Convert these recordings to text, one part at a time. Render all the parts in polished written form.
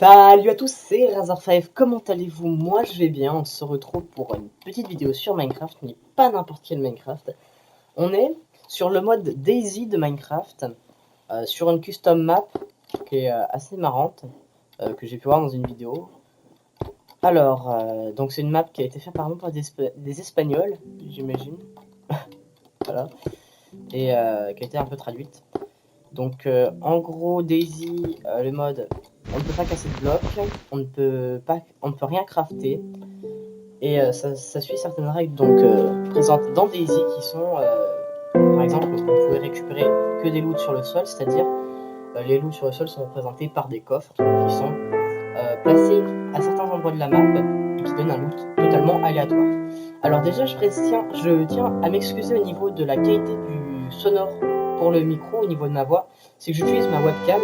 Salut à tous, c'est Razor5, comment allez-vous? Moi je vais bien, on se retrouve pour une petite vidéo sur Minecraft, mais pas n'importe quel Minecraft. On est sur le mode Daisy de Minecraft, sur une custom map qui est assez marrante, que j'ai pu voir dans une vidéo. Alors, donc c'est une map qui a été faite par exemple par des Espagnols, j'imagine, voilà, et qui a été un peu traduite. Donc en gros Daisy, le mode, on ne peut pas casser de blocs, on ne peut rien crafter, et ça suit certaines règles donc présentes dans Daisy qui sont, par exemple, vous ne pouvez récupérer que des loots sur le sol, c'est-à-dire les loots sur le sol sont représentés par des coffres qui sont placés à certains endroits de la map et qui donnent un loot totalement aléatoire. Alors déjà je tiens à m'excuser au niveau de la qualité du sonore pour le micro, au niveau de ma voix, c'est que j'utilise ma webcam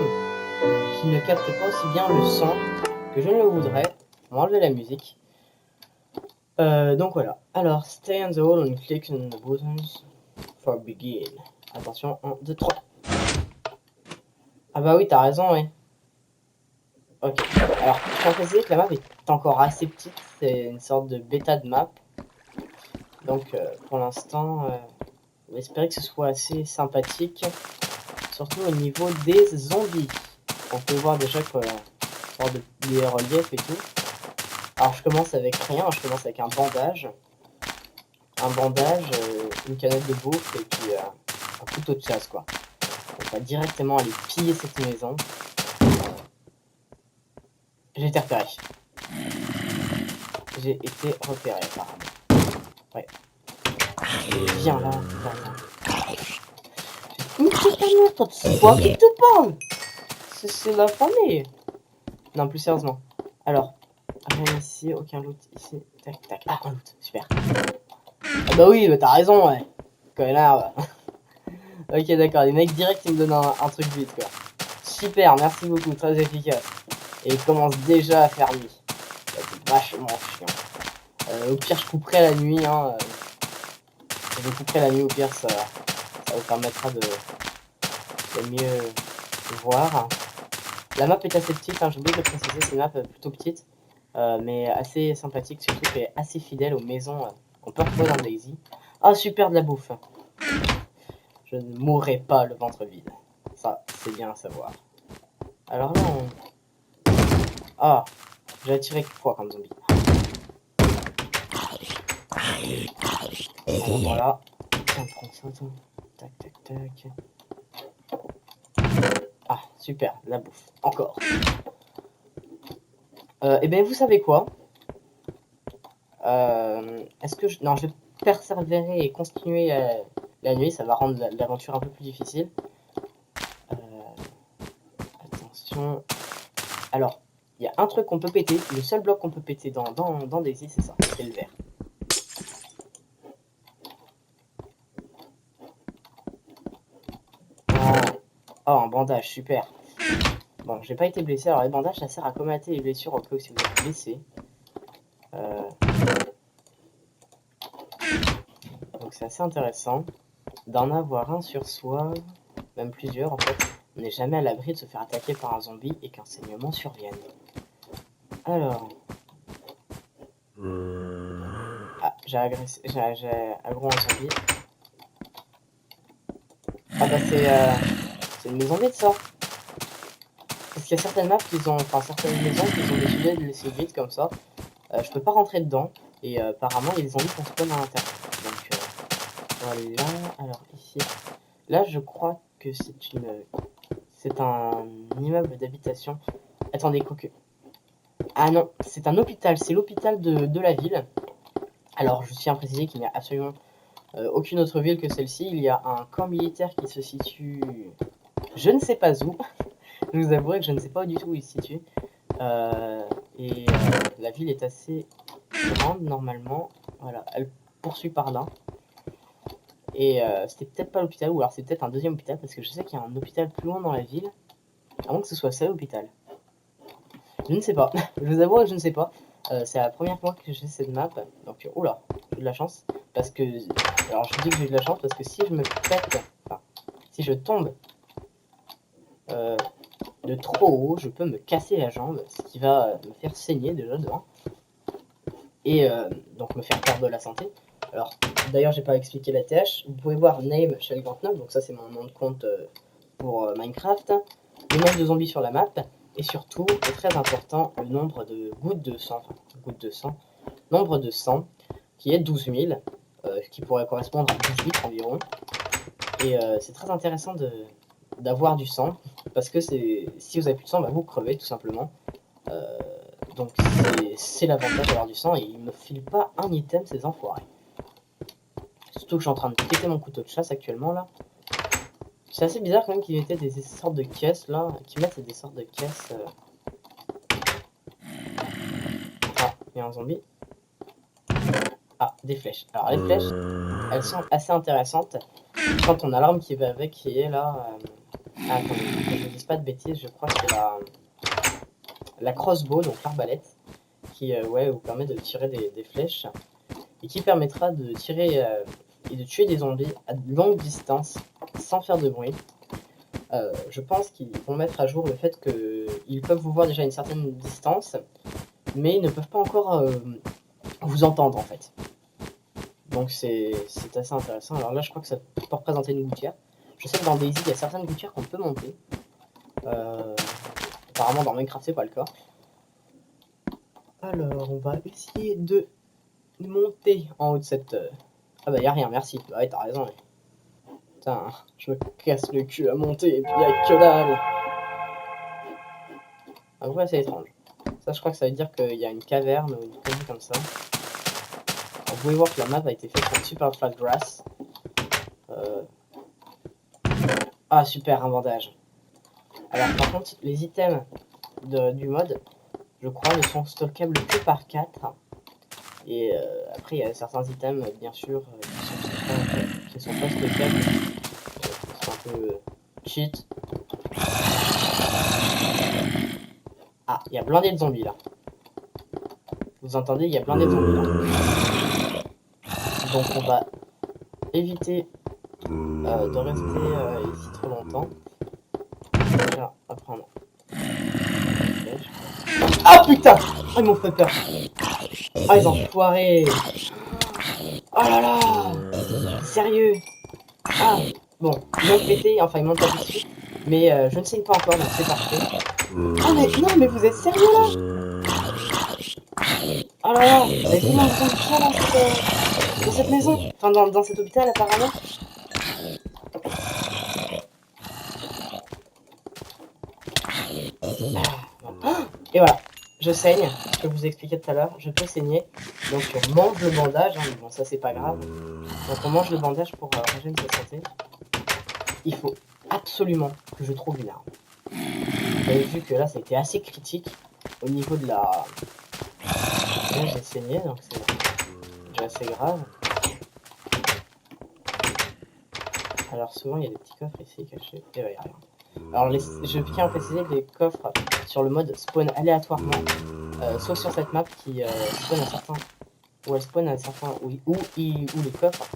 qui ne capte pas aussi bien le son que je ne le voudrais. On va enlever la musique. Donc voilà. Alors, stay on the wall and click on the buttons for begin. Attention, 1, 2, 3. Ah bah oui, t'as raison, ouais. Ok. Alors, je tiens à préciser que la map est encore assez petite. C'est une sorte de bêta de map. Donc, pour l'instant, on va espérer que ce soit assez sympathique. Surtout au niveau des zombies. On peut voir déjà que des reliefs et tout. Alors je commence avec rien, je commence avec un bandage, une canette de bouffe et puis un couteau de chasse quoi. On va directement aller piller cette maison. J'ai été repéré. J'ai été repéré apparemment. Ouais. Viens là, viens là. Mais c'est pas merde, toi, c'est toi qui te parle. C'est la famille. Non, plus sérieusement. Alors, rien ici, aucun loot ici. Tac, tac. Ah, un loot, super. Ah bah oui, bah t'as raison, ouais. Connard. Ok, d'accord, les mecs direct ils me donnent un truc vite quoi. Super, merci beaucoup, très efficace. Et il commence déjà à faire nuit. C'est vachement chiant. Au pire, je couperai la nuit. Hein. Je couperai la nuit au pire, ça vous permettra de mieux voir. La map est assez petite, hein, j'ai oublié de le préciser, c'est une map plutôt petite, mais assez sympathique, surtout qu'elle est assez fidèle aux maisons qu'on peut retrouver dans Daisy. Ah, super, de la bouffe. Je ne mourrai pas le ventre vide. Ça, c'est bien à savoir. Alors là, on... Ah, j'ai attiré quoi comme zombie. Alors voilà. Tiens, prends ça, toi. Tac, tac, tac. Ah, super, la bouffe. Encore. Et ben, vous savez quoi? Est-ce que je... Non, je vais persévérer et continuer la nuit. Ça va rendre l'aventure un peu plus difficile. Attention. Alors, il y a un truc qu'on peut péter. Le seul bloc qu'on peut péter dans Daisy, c'est ça. C'est le vert. Oh, un bandage, super. Bon, j'ai pas été blessé. Alors, les bandages, ça sert à commater les blessures au cas où si vous êtes blessé. Donc, c'est assez intéressant d'en avoir un sur soi, même plusieurs en fait. On n'est jamais à l'abri de se faire attaquer par un zombie et qu'un saignement survienne. Alors. Ah, j'ai aggro un zombie. Ah bah c'est une maison vide ça. Parce qu'il y a certaines maps qui ont, enfin certaines maisons qui ont décidé de laisser vide comme ça. Je peux pas rentrer dedans et apparemment il y a des zombies qu'on spawn à l'intérieur. Donc voilà. Alors ici, là je crois que c'est un immeuble d'habitation. Attendez, quoique. Ah non, c'est un hôpital. C'est l'hôpital de la ville. Alors je tiens à préciser qu'il n'y a absolument aucune autre ville que celle-ci. Il y a un camp militaire qui se situe, je ne sais pas où. Je vous avouerai que je ne sais pas du tout où il se situe. La ville est assez grande normalement. Voilà, elle poursuit par là. Et c'était peut-être pas l'hôpital, ou alors c'est peut-être un deuxième hôpital, parce que je sais qu'il y a un hôpital plus loin dans la ville. À moins que ce soit ça l'hôpital. Je ne sais pas. Je vous avoue que je ne sais pas. C'est la première fois que j'ai cette map. Donc, oula, j'ai de la chance. Parce que. Alors, je dis que j'ai de la chance parce que si je me pète. Enfin, si je tombe. de trop haut, je peux me casser la jambe, ce qui va me faire saigner déjà devant. Et donc me faire perdre de la santé. Alors, d'ailleurs, j'ai pas expliqué la TH. Vous pouvez voir Name chez le 49, donc ça c'est mon nom de compte pour Minecraft. Le nombre de zombies sur la map, et surtout, et très important, le nombre de gouttes de sang, nombre de sang, qui est 12 000, qui pourrait correspondre à 12 litres environ. Et c'est très intéressant d'avoir du sang, parce que si vous avez plus de sang, bah, vous crevez tout simplement. Donc c'est l'avantage d'avoir du sang, et ils me filent pas un item, ces enfoirés. Surtout que je suis en train de péter mon couteau de chasse actuellement là. C'est assez bizarre quand même qu'ils mettaient des sortes de caisses là, qu'ils mettent des sortes de caisses. Ah, il y a un zombie. Ah, des flèches. Alors les flèches, elles sont assez intéressantes. Quand on a l'arme qui va avec, qui est là. Ah, attendez, que je ne dise pas de bêtises, je crois que c'est la crossbow, donc l'arbalète, qui ouais, vous permet de tirer des flèches et qui permettra de tirer et de tuer des zombies à longue distance sans faire de bruit. Je pense qu'ils vont mettre à jour le fait qu'ils peuvent vous voir déjà à une certaine distance, mais ils ne peuvent pas encore vous entendre en fait. Donc c'est assez intéressant. Alors là, je crois que ça peut représenter une gouttière. Je sais que dans DayZ, il y a certaines gouttières qu'on peut monter. Apparemment, dans Minecraft, c'est pas le cas. Alors, on va essayer de monter en haut de cette... Ah bah, y a rien, merci. Bah ouais, t'as raison. Mais... Putain, je me casse le cul à monter et puis y'a que dalle. En vrai, c'est étrange. Ça, je crois que ça veut dire qu'il y a une caverne ou une connerie comme ça. Alors, vous pouvez voir que la map a été faite sur super flat grass. Ah, super, un bandage. Alors, par contre, les items du mode, je crois, ne sont stockables que par 4. Et après, il y a certains items, bien sûr, qui sont pas stockables. C'est un peu cheat. Ah, il y a blindé de zombies là. Vous entendez, il y a blindé de zombies là. Donc on va éviter de rester ici trop longtemps. Déjà, on va prendre. Ah putain! Oh, ils m'ont fait peur. Ah, ils ont foiré. Oh là là! Sérieux? Ah, bon, ils m'ont pété, enfin ils m'ont tapé dessus. Mais je ne saigne pas encore, donc c'est parfait. Ah mais non, mais vous êtes sérieux là? Oh là là! Mais comment ils ont fait dans cette maison? Enfin, dans cet hôpital apparemment. Et voilà, je saigne, ce que je vous expliquais tout à l'heure, je peux saigner, donc on mange le bandage, hein, mais bon ça c'est pas grave, donc on mange le bandage pour régénérer sa santé. Il faut absolument que je trouve une arme. Vous avez vu que là ça a été assez critique au niveau de la... Là j'ai saigné, donc c'est déjà assez grave. Alors souvent il y a des petits coffres ici cachés, et ouais, il y a rien. Alors je tiens à préciser que les coffres sur le mode spawn aléatoirement, sauf sur cette map qui spawn à certains, où elle spawn à certains, où les coffres.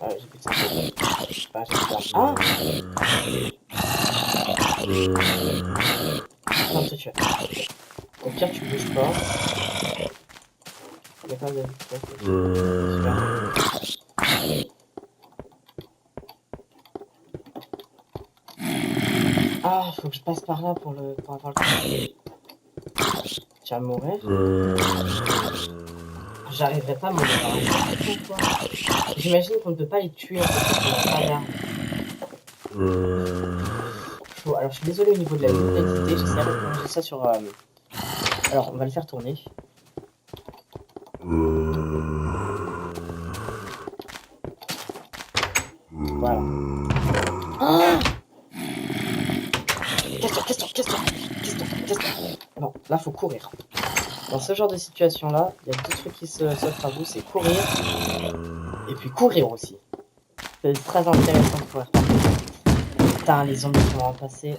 Ouais, j'ai plus de santé. Enfin, j'ai plus de... Ah! Non, tu tues. Au pire, tu bouges pas. Il y a pas de... Super. Ah, faut que je passe par là pour avoir le... Tu vas mourir. J'arriverai pas à mourir. J'imagine qu'on ne peut pas les tuer en fait. Alors je suis désolé au niveau de la luminosité, j'essaie de changer ça sur... Alors on va le faire tourner. Voilà. Ah, casse-toi. Bon, là faut courir. Dans ce genre de situation là, il y a deux trucs qui s'offrent à vous, c'est courir et puis courir aussi. C'est très intéressant de courir. Putain, les zombies qui vont en passer.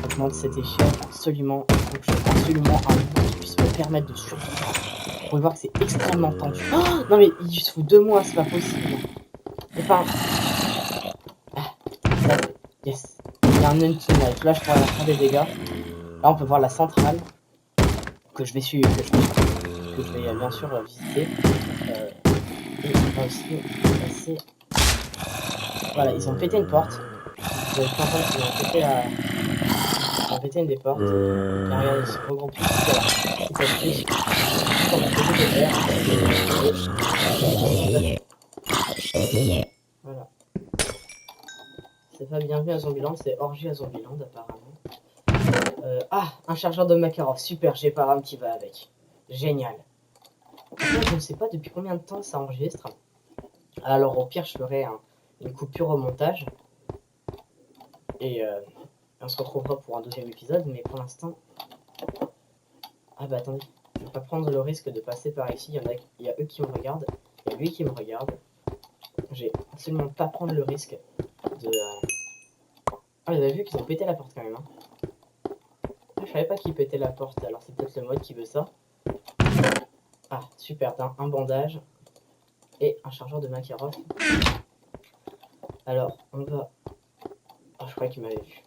Augmente cette échelle, absolument. Donc je veux absolument un jeu qui puisse me permettre de survivre. Vous pouvez voir que c'est extrêmement tendu. Oh non mais il se fout de moi, c'est pas possible. Enfin, Yes. Il y a un Hunting Knife. Là, je pourrais faire des dégâts. Là, on peut voir la centrale que je vais suivre, que je vais bien sûr visiter. Et on va aussi passer. Voilà, ils ont pété une porte. Vous avez pu entendre qu'ils ont pété la. Ils ont pété une des portes. Et regardez, ils se regroupent tous. Voilà. Ils peuvent tous. On a pété des verres. Voilà. C'est pas bienvenue à Zombieland, c'est orgie à Zombieland apparemment. Ah, un chargeur de Makarov, super, j'ai pas RAM qui va avec. Génial. Je ne sais pas depuis combien de temps ça enregistre. Alors au pire, je ferai une coupure au montage. Et on se retrouvera pour un deuxième épisode, mais pour l'instant... Ah bah attendez, je vais pas prendre le risque de passer par ici, il y a eux qui me regardent, il y a lui qui me regarde. J'ai absolument pas prendre le risque de... Ah, vous avez vu qu'ils ont pété la porte quand même. Hein. Je savais pas qu'ils pétaient la porte, alors c'est peut-être le mode qui veut ça. Ah, super, un bandage et un chargeur de Makarov. Alors, on va... Ah, je croyais qu'il m'avait vu.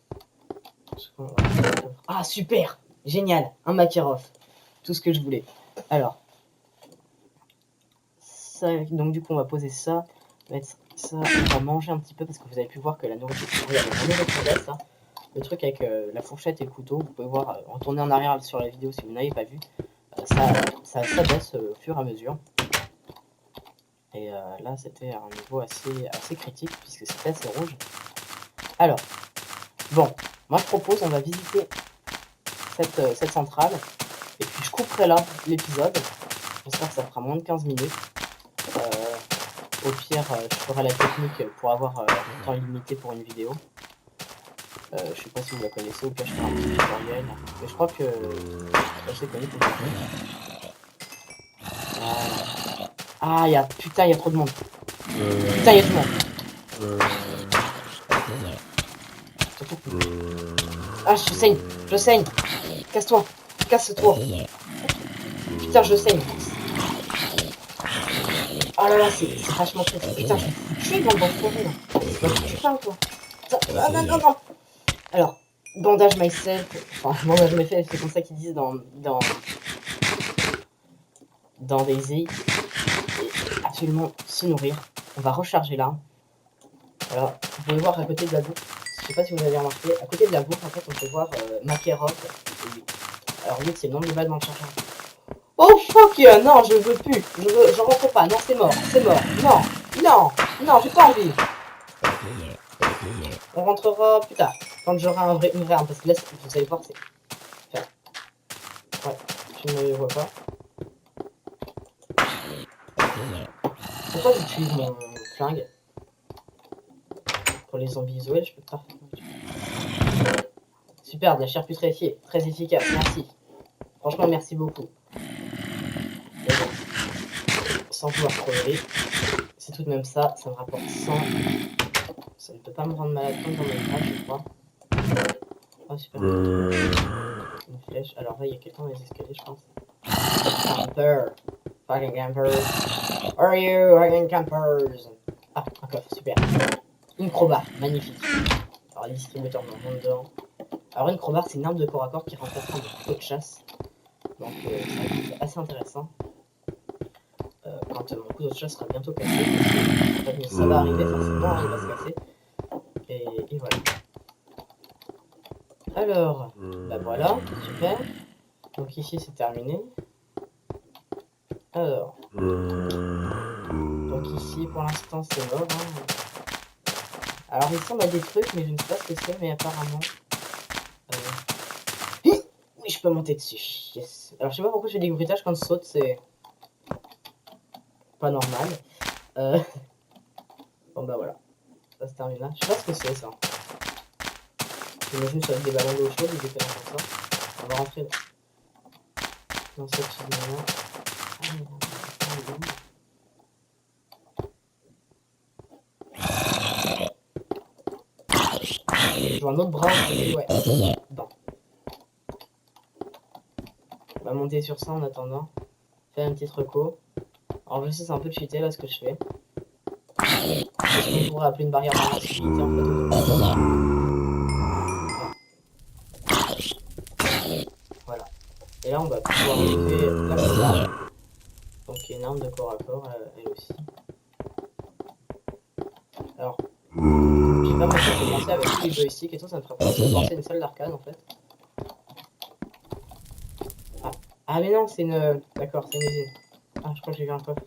Ah, super! Génial! Un Makarov. Tout ce que je voulais. Alors, ça, donc du coup, on va poser ça. Mettre ça, on va manger un petit peu parce que vous avez pu voir que la nourriture... Regardez, la nourriture baisse, ça. Le truc avec la fourchette et le couteau, vous pouvez voir, retourner en arrière sur la vidéo si vous n'avez pas vu. Ça baisse au fur et à mesure. Et là, c'était un niveau assez critique puisque c'était assez rouge. Alors, bon, moi je propose, on va visiter cette centrale. Et puis je couperai là l'épisode. J'espère que ça fera moins de 15 minutes. Au pire, je ferai la technique pour avoir un temps illimité pour une vidéo. Je sais pas si vous la connaissez, au pire je ferai un petit tutoriel. Mais je crois que c'est assez connu pour le technique. Ah, putain, il y a trop de monde. Putain, il y a tout le monde. Surtout. Ah, je saigne. Casse-toi, casse-toi. Putain, je saigne. Oh là là, c'est vachement triste. Putain, je suis dans le bon là. Tu parles, toi. Ah non, non, non. Alors, bandage myself. Enfin, bandage myself, c'est comme ça qu'ils disent dans Daisy. Et absolument se nourrir. On va recharger l'arme. Alors, vous pouvez voir à côté de la boucle. Je sais pas si vous avez remarqué. À côté de la boucle, en fait, on peut voir Makarov et 8. Alors, 8, c'est le nombre de balles dans le chargeur. Oh fuck yeah, non, je veux plus. Je rentre pas. Non, c'est mort. C'est mort. Non, non, non, j'ai pas envie. On rentrera plus tard. Quand j'aurai une vraie arme. Parce que là, vous allez voir, c'est... Ouais, je ne vois pas. Pourquoi j'utilise mon flingue? Pour les zombies isolés, je peux pas. Super, de la chair putréfiée. Très efficace, merci. Franchement, merci beaucoup. Bon, sans pouvoir crever. C'est tout de même ça, ça me rapporte 100. Ça ne peut pas me rendre malade comme dans Minecraft, je crois. Oh, super. Une flèche. Alors là, il y a quelqu'un dans les escaliers, je pense. Camper. Fucking campers. Are you fucking campers? Ah, un coffre, super. Une crowbar, magnifique. Alors, les distributeurs m'en vont dedans. Alors, une crowbar, c'est une arme de corps à corps qui remplace un couteau de chasse. Donc, c'est assez intéressant. Quand mon couteau de chasse sera bientôt cassé. En fait, ça va arriver forcément, hein, il va se casser. Et voilà. Alors, bah voilà, super. Donc ici c'est terminé. Alors, donc ici pour l'instant c'est mort. Hein. Alors ici on a des trucs, mais je ne sais pas ce que c'est, mais apparemment... Oui, je peux monter dessus. Yes. Alors je sais pas pourquoi je fais des bruitages quand je saute, c'est pas normal. Bon bah voilà, ça se termine là. Je sais pas ce que c'est ça. J'imagine ça va être des ballons d'eau chaude ou des canons comme ça. On va rentrer dans cette file-là. Je vois un autre bras. Ouais. Bon. On va monter sur ça en attendant. Faire une petite reco. Alors je sais c'est un peu cheaté là ce que je fais. On pourrait appeler une barrière d'invisibilité en fait. on va pouvoir enlever la chose. Donc il y a une arme de corps à corps, elle aussi. Alors, je sais pas moi si commencer avec tous les joysticks et tout, ça me ferait penser à une salle d'arcade en fait. Ah mais non, c'est une... D'accord, c'est une usine. Ah, je crois que j'ai vu un coffre.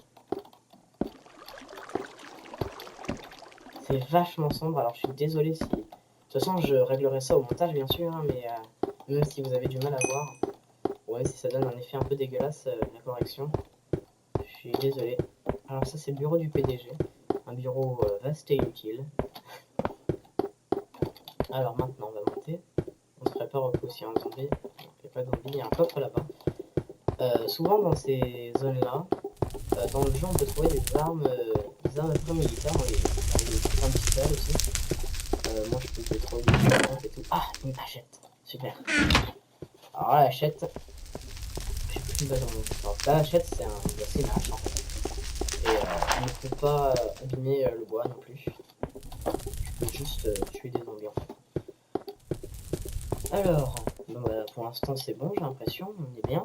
C'est vachement sombre, alors je suis désolé si... De toute façon, je réglerai ça au montage bien sûr, hein, mais même si vous avez du mal à voir, ouais, si ça donne un effet un peu dégueulasse, la correction, je suis désolé. Alors ça c'est le bureau du PDG, un bureau vaste et utile. Alors maintenant on va monter, on se prépare au coup s'il y a un zombie, il n'y a pas de zombie, il y a un coffre là-bas. Souvent dans ces zones-là, dans le jeu on peut trouver des armes un peu militaires, dans les armes pistoles aussi. Moi je peux trouver des armes et tout. Ah, une hachette, super. Alors la hachette, je sais plus dans mon... Alors la hachette c'est une hache en fait. Et on ne peut pas abîmer le bois non plus. Je peux juste tuer des zombies en fait. Alors, bon, bah, pour l'instant c'est bon, j'ai l'impression, on est bien.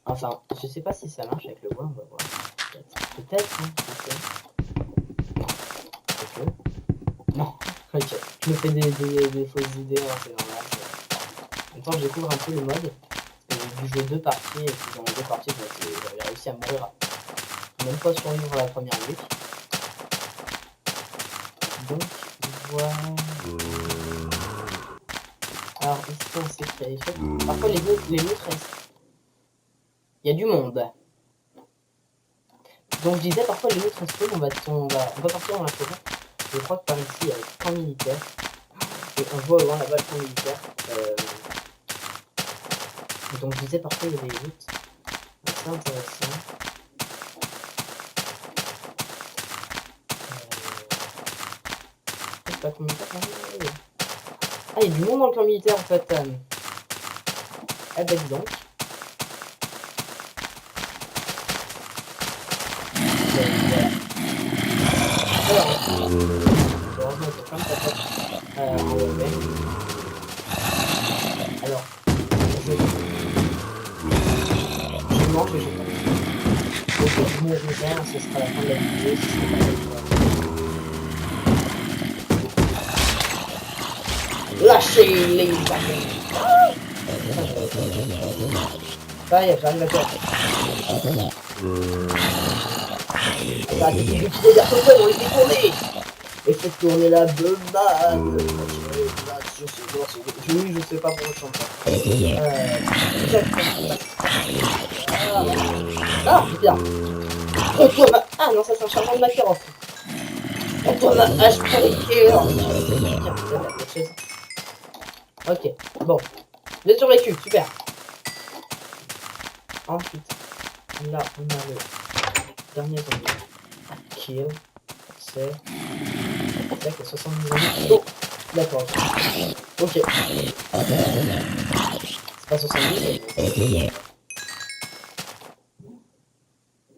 Enfin, je sais pas si ça marche avec le bois, on va voir. Peut-être, hein, ok. Non, ok. Je me fais des fausses idées, hein, c'est normal. En même temps, je découvre un peu le mode. J'ai dû jouer 2 parties, et puis dans les 2 parties, j'avais réussi à mourir. Même pas survivre la première week. Donc, voilà. Alors, ici, on sait qu'il y a des choses. Parfois, les loutres restent. Il y a du monde. Donc, je disais, parfois, les loutres restent. On va partir dans la forêt. Je crois que par ici, il y a le camp militaire. Et on voit au loin là-bas le camp militaire. Donc, je disais, parfois, il y a des loutres. C'est intéressant. Je sais pas combien de temps. Ah, il y a du monde dans le camp militaire, en fait. Ah, bah, dis donc. Alors, heureusement que plein de patates alors, je mange et je mange. Donc je mourrai, ce sera la fin de la vidéo si c'est pas fait. Lâchez les bâtons. Ça y est, j'arrive à faire. Là, des petits garçons, on les fait tourner. Et faites tourner la beubade. Je sais pas pourquoi je chante ça. Ah, bien. Ah non, ça c'est un chargement de Makarov. Retourne ma hache précaire. Ok, bon. J'ai survécu, super. Ensuite, là, on a le dernier zombie. Kill. C'est que 70 zombies. Oh, d'accord. Ok. C'est pas 70, mais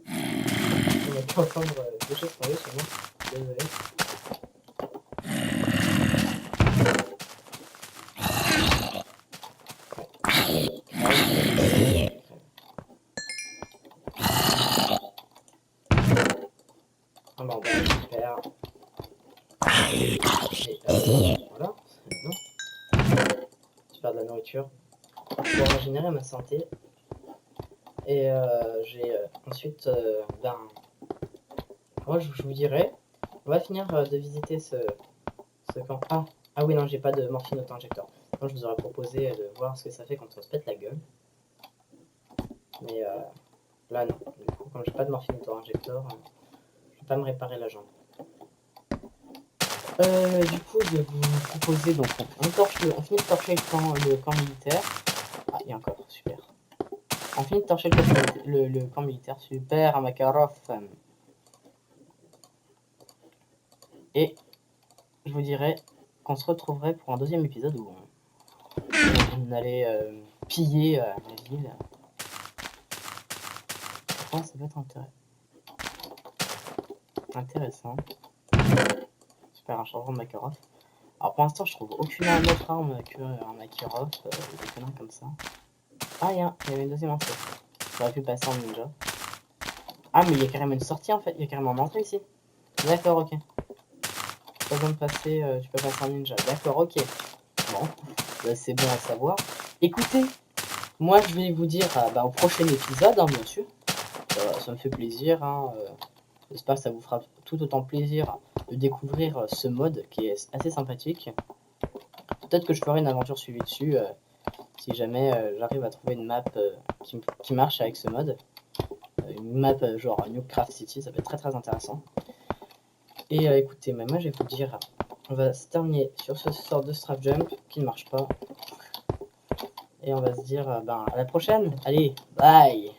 on a pu entendre des choses tomber sur moi. Désolé. Ah bah on va faire. Voilà, c'est bon. Je perds de la nourriture pour régénérer ma santé. Et j'ai ensuite, ben, moi je vous dirais, on va finir de visiter ce camp. Ah oui, non, j'ai pas de morphine auto-injecteur. Moi je vous aurais proposé de voir ce que ça fait quand on se pète la gueule. Mais là non, du coup, comme j'ai pas de morphine auto-injecteur, je vais pas me réparer la jambe. Du coup, je vais vous proposer, donc on finit de torcher le camp militaire. Ah, il y a encore, super. On finit de torcher le camp militaire, super, à Makarov. Et je vous dirais qu'on se retrouverait pour un deuxième épisode où on allait piller la ville. Je pense que ça peut être intéressant. Super, un changement de Makarov. Alors pour l'instant, je trouve aucune autre arme qu'un Makarov, des conneries comme ça. Ah, il y avait une deuxième entrée. J'aurais pu passer en ninja. Ah, mais il y a carrément une sortie en fait. Il y a carrément une entrée ici. D'accord, ok. Pas besoin de passer, tu peux passer en ninja. D'accord, ok. Bon, bah, c'est bon à savoir. Écoutez, moi je vais vous dire au prochain épisode, hein, bien sûr. Ça me fait plaisir. Hein, j'espère que ça vous fera tout autant plaisir de découvrir ce mode qui est assez sympathique. Peut-être que je ferai une aventure suivie dessus si jamais j'arrive à trouver une map qui marche avec ce mode. Une map genre Newcraft City, ça peut être très très intéressant. Et écoutez, moi je vais vous dire, on va se terminer sur ce sort de strap jump qui ne marche pas. Et on va se dire à la prochaine. Allez, bye!